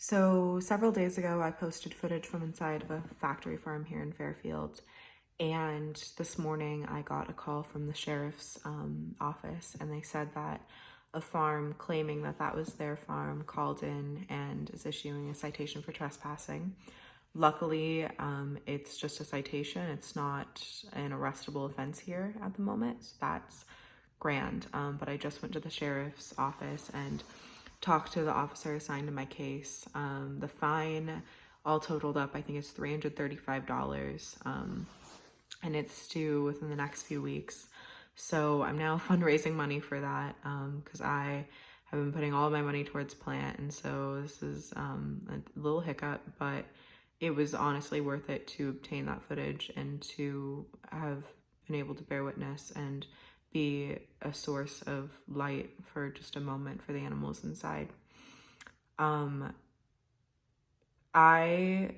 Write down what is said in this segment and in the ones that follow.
So several days ago, I posted footage from inside of a factory farm here in Fairfield. And this morning, I got a call from the sheriff's office, and they said that a farm claiming that that was their farm called in and is issuing a citation for trespassing. Luckily, it's just a citation. It's not an arrestable offense here at the moment. So that's grand. But I just went to the sheriff's office and talked to the officer assigned to my case. The fine, all totaled up, I think it's $335, and it's due within the next few weeks. So I'm now fundraising money for that because I have been putting all of my money towards plant, and so this is a little hiccup, but it was honestly worth it to obtain that footage and to have been able to bear witness and be a source of light for just a moment for the animals inside. I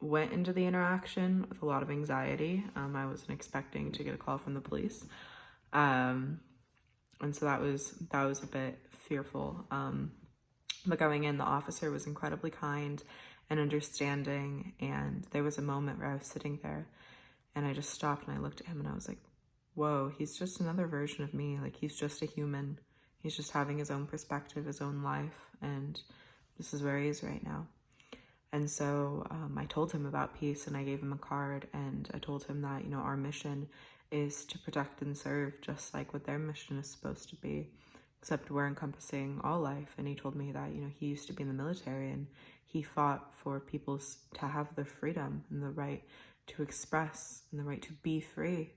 went into the interaction with a lot of anxiety. I wasn't expecting to get a call from the police. And so that was a bit fearful. But going in, the officer was incredibly kind and understanding, and there was a moment where I was sitting there and I just stopped and I looked at him and I was like, whoa, he's just another version of me. Like, he's just a human. He's just having his own perspective, his own life, and this is where he is right now. And so I told him about peace, and I gave him a card, and I told him that, our mission is to protect and serve, just like what their mission is supposed to be, except we're encompassing all life. And he told me that, he used to be in the military, and he fought for people to have the freedom and the right to express and the right to be free.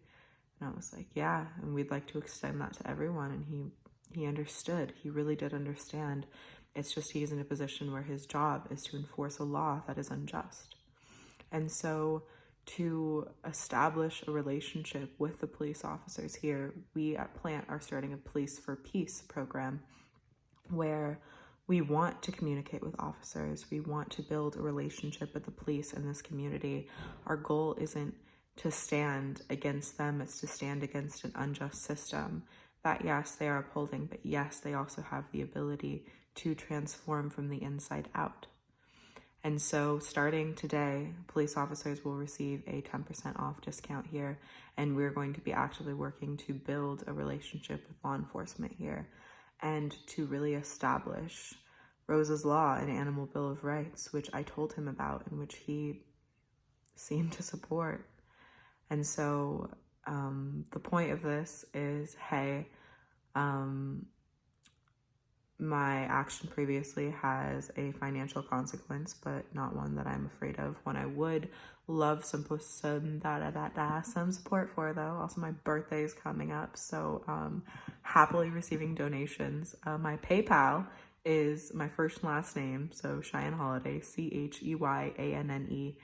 And I was like, yeah, and we'd like to extend that to everyone. And he understood. He really did understand. It's just he's in a position where his job is to enforce a law that is unjust. And so to establish a relationship with the police officers here, we at Plant are starting a Police for Peace program where we want to communicate with officers. We want to build a relationship with the police in this community. Our goal isn't to stand against them, it's to stand against an unjust system that, yes, they are upholding, but yes, they also have the ability to transform from the inside out. And so starting today, police officers will receive a 10% off discount here, and we're going to be actively working to build a relationship with law enforcement here and to really establish Rosa's Law and Animal Bill of Rights, which I told him about and which he seemed to support. And so the point of this is, hey, my action previously has a financial consequence, but not one that I'm afraid of. One I would love some support for, though. Also, my birthday is coming up, so happily receiving donations. My PayPal is my first and last name, so Cheyenne Holiday, CHEYANNEHOLLIDAY,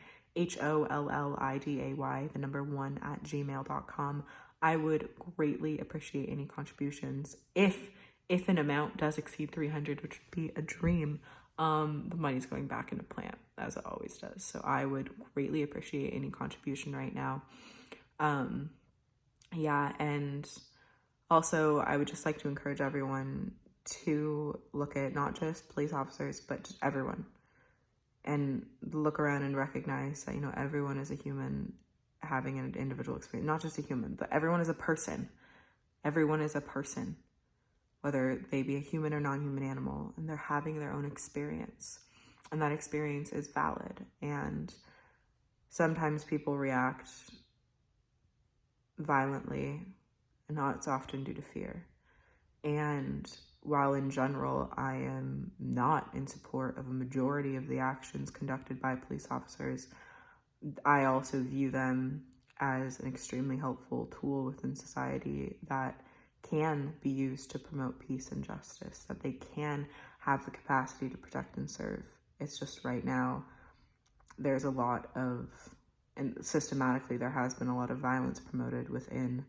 the number 1 at gmail.com. I would greatly appreciate any contributions. If an amount does exceed 300, which would be a dream, the money's going back into Plant, as it always does. So I would greatly appreciate any contribution right now. Yeah, and also I would just like to encourage everyone to look at not just police officers, but just everyone, and look around and recognize that, everyone is a human having an individual experience. Not just a human, but everyone is a person. Everyone is a person, whether they be a human or non-human animal, and they're having their own experience. And that experience is valid. And sometimes people react violently, and it's often due to fear. And while in general, I am not in support of a majority of the actions conducted by police officers, I also view them as an extremely helpful tool within society that can be used to promote peace and justice, that they can have the capacity to protect and serve. It's just right now, there's a lot of, and systematically there has been a lot of violence promoted within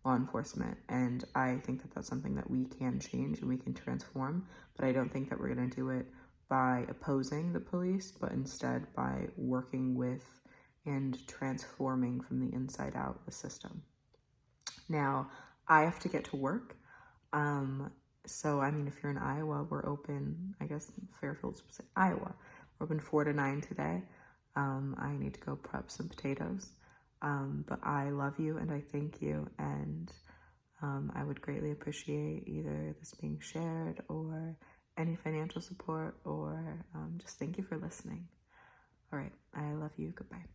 law enforcement. And I think that that's something that we can change and we can transform, but I don't think that we're going to do it by opposing the police, but instead by working with and transforming from the inside out the system. Now, I have to get to work. So, I mean, if you're in Iowa, we're open, I guess Fairfield's Iowa. We're open 4 to 9 today. I need to go prep some potatoes. But I love you and I thank you. And I would greatly appreciate either this being shared or any financial support or just thank you for listening. All right. I love you. Goodbye.